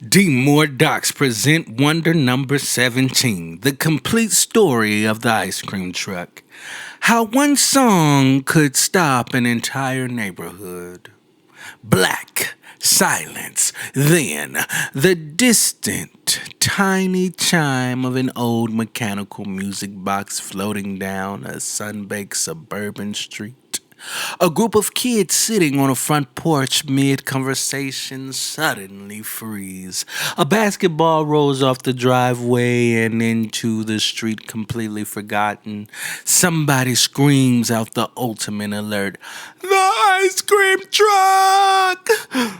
D. Moore Docs present Wonder Number 17, the complete story of the ice cream truck. How one song could stop an entire neighborhood. Black silence, then the distant, tiny chime of an old mechanical music box floating down a sun-baked suburban street. A group of kids sitting on a front porch mid conversation suddenly freeze. A basketball rolls off the driveway and into the street completely forgotten. Somebody screams out the ultimate alert. The ice cream truck!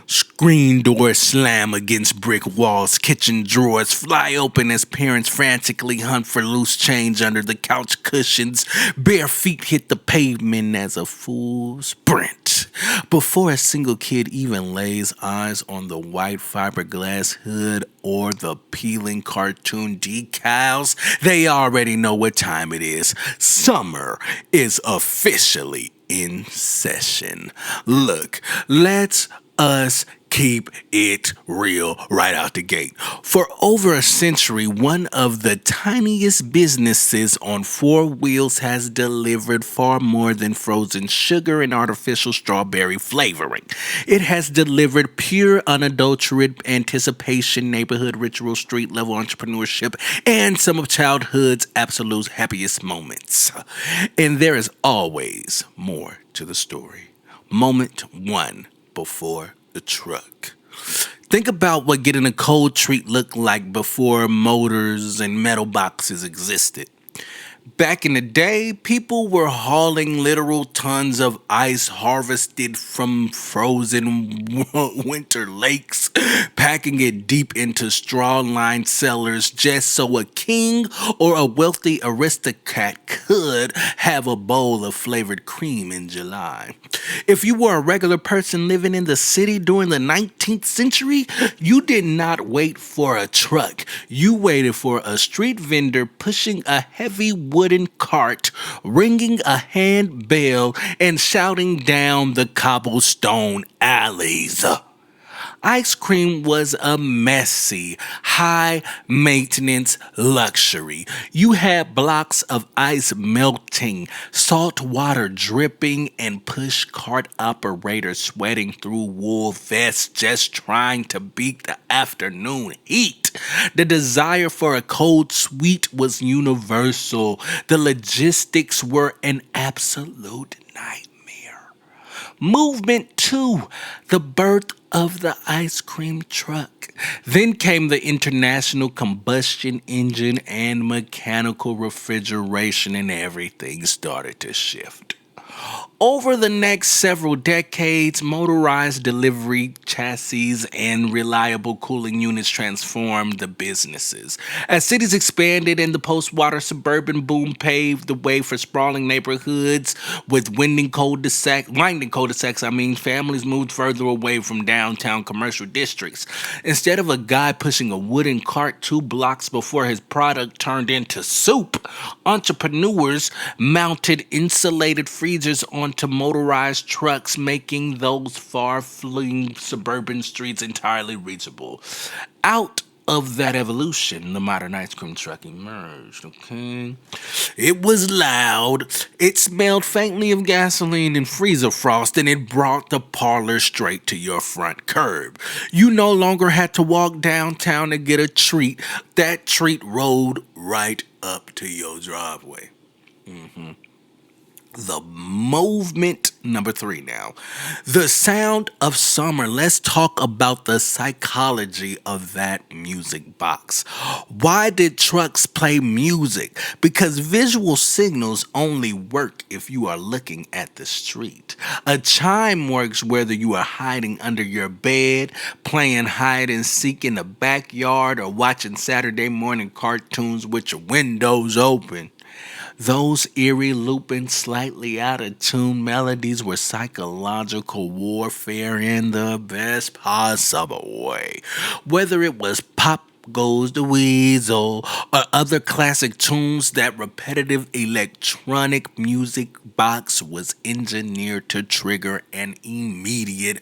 Screen doors slam against brick walls. Kitchen drawers fly open as parents frantically hunt for loose change under the couch cushions. Bare feet hit the pavement as a full sprint. Before a single kid even lays eyes on the white fiberglass hood or the peeling cartoon decals, they already know what time it is. Summer is officially in session. Look, let's us keep it real right out the gate. For over a century, one of the tiniest businesses on four wheels has delivered far more than frozen sugar and artificial strawberry flavoring. It has delivered pure, unadulterated anticipation, neighborhood ritual, street level entrepreneurship, and some of childhood's absolute happiest moments. And there is always more to the story. Moment one. Before the truck. Think about what getting a cold treat looked like before motors and metal boxes existed. Back in the day, people were hauling literal tons of ice harvested from frozen winter lakes, packing it deep into straw-lined cellars just so a king or a wealthy aristocrat could have a bowl of flavored cream in July. If you were a regular person living in the city during the 19th century, you did not wait for a truck. You waited for a street vendor pushing a heavy wooden cart, ringing a handbell, and shouting down the cobblestone alleys. Ice cream was a messy, high maintenance luxury. You had blocks of ice melting, salt water dripping, and push cart operators sweating through wool vests just trying to beat the afternoon heat. The desire for a cold sweet was universal. The logistics were an absolute nightmare. Movement 2, the birth of the ice cream truck. Then came the international combustion engine and mechanical refrigeration, and everything started to shift. Over the next several decades, motorized delivery chassis and reliable cooling units transformed the businesses. As cities expanded and the post-water suburban boom paved the way for sprawling neighborhoods with winding cul-de-sacs, families moved further away from downtown commercial districts. Instead of a guy pushing a wooden cart 2 blocks before his product turned into soup, entrepreneurs mounted insulated freezers onto motorized trucks, making those far-flung suburban streets entirely reachable. Out of that evolution, the modern ice cream truck emerged, okay? It was loud, it smelled faintly of gasoline and freezer frost, and it brought the parlor straight to your front curb. You no longer had to walk downtown to get a treat. That treat rolled right up to your driveway. The movement number 3 now. The sound of summer. Let's talk about the psychology of that music box. Why did trucks play music? Because visual signals only work if you are looking at the street. A chime works whether you are hiding under your bed, playing hide and seek in the backyard, or watching Saturday morning cartoons with your windows open. Those eerie, looping, slightly out of tune melodies were psychological warfare in the best possible way. Whether it was pop Goes the Weasel, or other classic tunes, that repetitive electronic music box was engineered to trigger an immediate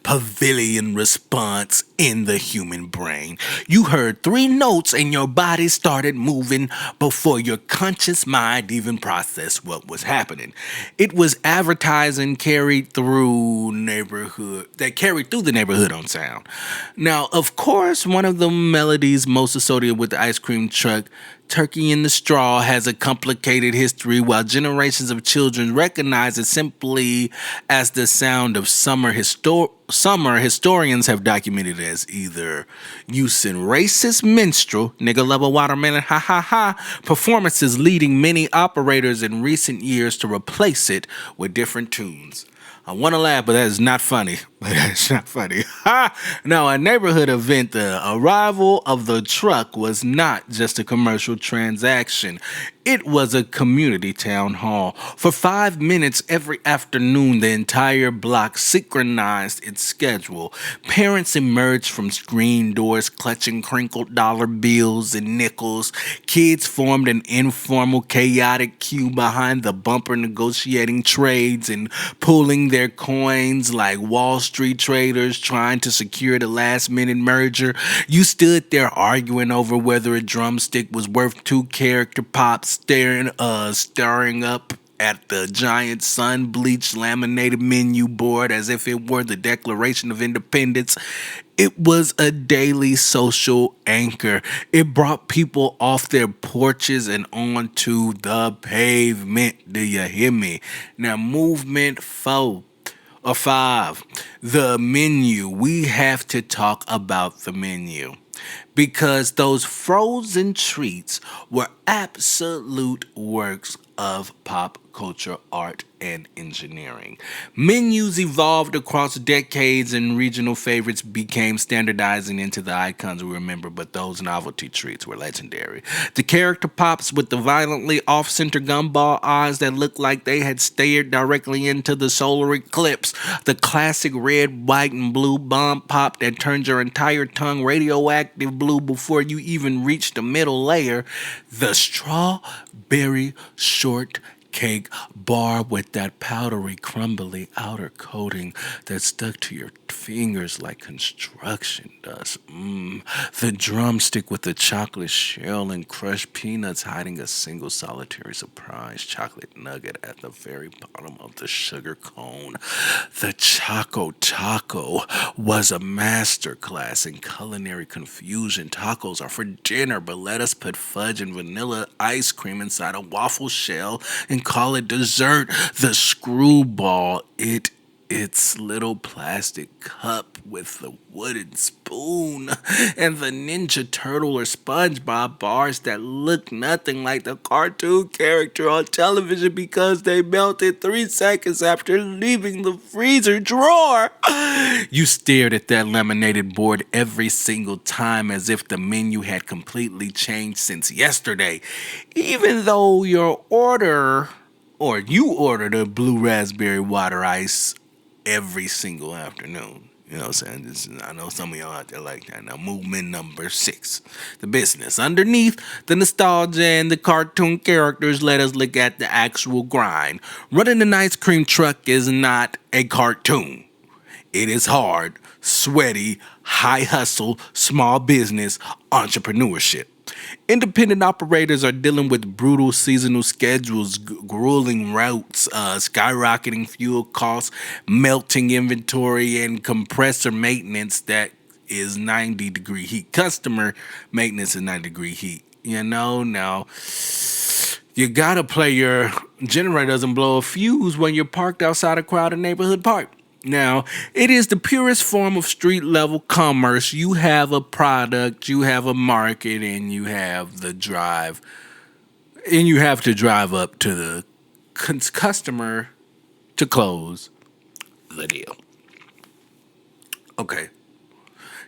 pavilion response in the human brain. You heard three notes and your body started moving before your conscious mind even processed what was happening. It was advertising carried through the neighborhood on sound. Now, of course, one of the melodies most associated with the ice cream truck, Turkey in the Straw, has a complicated history, while generations of children recognize it simply as the sound of summer. Historians have documented as either use in racist minstrel, nigga love a watermelon, ha ha ha, performances, leading many operators in recent years to replace it with different tunes. I want to laugh, but that is not funny. That's not funny. Ha! Now, a neighborhood event, the arrival of the truck was not just a commercial transaction. It was a community town hall. For 5 minutes every afternoon, the entire block synchronized its schedule. Parents emerged from screen doors clutching crinkled dollar bills and nickels. Kids formed an informal, chaotic queue behind the bumper, negotiating trades and pooling their coins like Wall Street traders trying to secure the last-minute merger. You stood there arguing over whether a drumstick was worth 2 character pops, staring up at the giant sun-bleached laminated menu board as if it were the Declaration of Independence. It was a daily social anchor. It brought people off their porches and onto the pavement. Do you hear me? Now, movement 4 or 5, the menu. We have to talk about the menu, because those frozen treats were absolute works of pop culture, art, and engineering. Menus evolved across decades and regional favorites became standardizing into the icons we remember, but those novelty treats were legendary. The character pops with the violently off-center gumball eyes that looked like they had stared directly into the solar eclipse. The classic red, white, and blue bomb pop that turned your entire tongue radioactive blue before you even reached the middle layer. The strawberry shortcake bar with that powdery, crumbly outer coating that stuck to your fingers like construction dust. The drumstick with the chocolate shell and crushed peanuts hiding a single solitary surprise chocolate nugget at the very bottom of the sugar cone. The Choco Taco was a masterclass in culinary confusion. Tacos are for dinner, but let us put fudge and vanilla ice cream inside a waffle shell and call it dessert. The screwball, its little plastic cup with the wooden spoon, and the Ninja Turtle or SpongeBob bars that look nothing like the cartoon character on television because they melted 3 seconds after leaving the freezer drawer. You stared at that laminated board every single time as if the menu had completely changed since yesterday, even though you ordered a blue raspberry water ice every single afternoon. You know what I'm saying? I know some of y'all out there like that. Now, movement number 6. The business. Underneath the nostalgia and the cartoon characters, let us look at the actual grind. Running an ice cream truck is not a cartoon. It is hard, sweaty, high hustle, small business, entrepreneurship. Independent operators are dealing with brutal seasonal schedules, grueling routes, skyrocketing fuel costs, melting inventory, and compressor maintenance that is 90-degree heat. Customer maintenance is 90-degree heat. You know, now you gotta play your generator doesn't blow a fuse when you're parked outside a crowded neighborhood park. Now, it is the purest form of street-level commerce. You have a product, you have a market, and you have the drive. And you have to drive up to the customer to close the deal. Okay.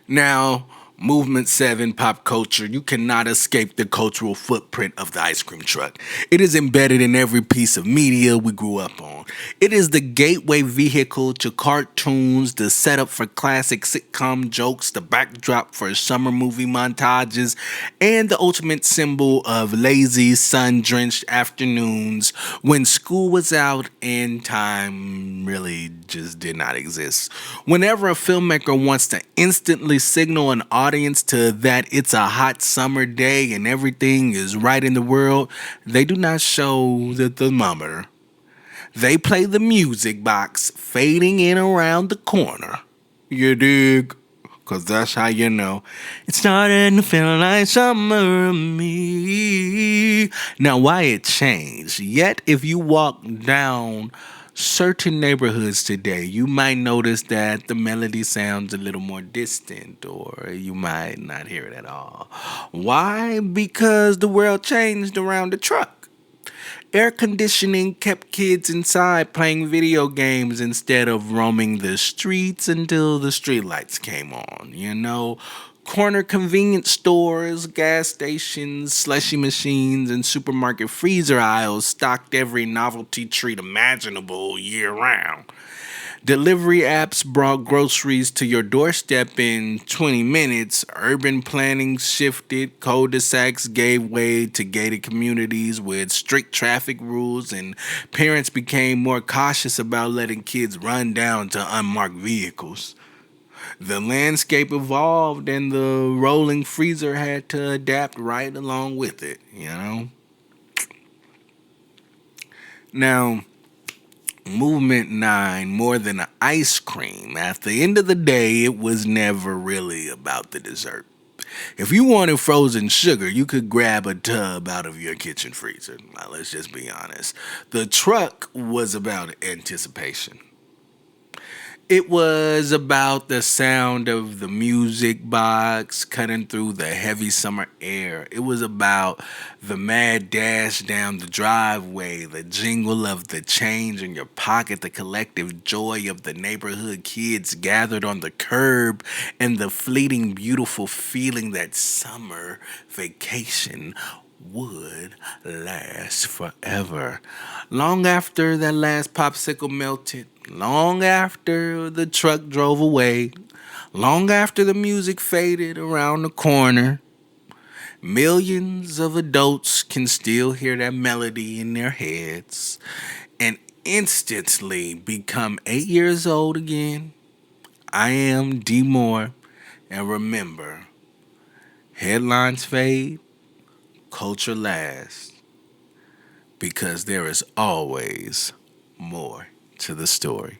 Now, Movement 7 pop culture. You cannot escape the cultural footprint of the ice cream truck. It is embedded in every piece of media we grew up on. It is the gateway vehicle to cartoons, the setup for classic sitcom jokes, the backdrop for summer movie montages, and the ultimate symbol of lazy, sun drenched afternoons when school was out and time really just did not exist. Whenever a filmmaker wants to instantly signal an audience to that it's a hot summer day and everything is right in the world, they do not show the thermometer. They play the music box fading in around the corner. You dig? Cause that's how you know it's starting to feel like summer to me. Now, why it changed? Yet, if you walk down certain neighborhoods today, you might notice that the melody sounds a little more distant, or you might not hear it at all. Why? Because the world changed around the truck. Air conditioning kept kids inside playing video games instead of roaming the streets until the streetlights came on. Corner convenience stores, gas stations, slushy machines, and supermarket freezer aisles stocked every novelty treat imaginable year round. Delivery apps brought groceries to your doorstep in 20 minutes. Urban planning shifted. Cul-de-sacs gave way to gated communities with strict traffic rules, and parents became more cautious about letting kids run down to unmarked vehicles. The landscape evolved, and the rolling freezer had to adapt right along with it. Now, Movement 9, more than ice cream. At the end of the day, it was never really about the dessert. If you wanted frozen sugar, you could grab a tub out of your kitchen freezer. Now, let's just be honest. The truck was about anticipation. It was about the sound of the music box cutting through the heavy summer air. It was about the mad dash down the driveway, the jingle of the change in your pocket, the collective joy of the neighborhood kids gathered on the curb, and the fleeting, beautiful feeling that summer vacation would last forever. Long after that last popsicle melted, long after the truck drove away, long after the music faded around the corner, millions of adults can still hear that melody in their heads and instantly become 8 years old again. I am D Moore, and remember, headlines fade, culture lasts, because there is always more to the story.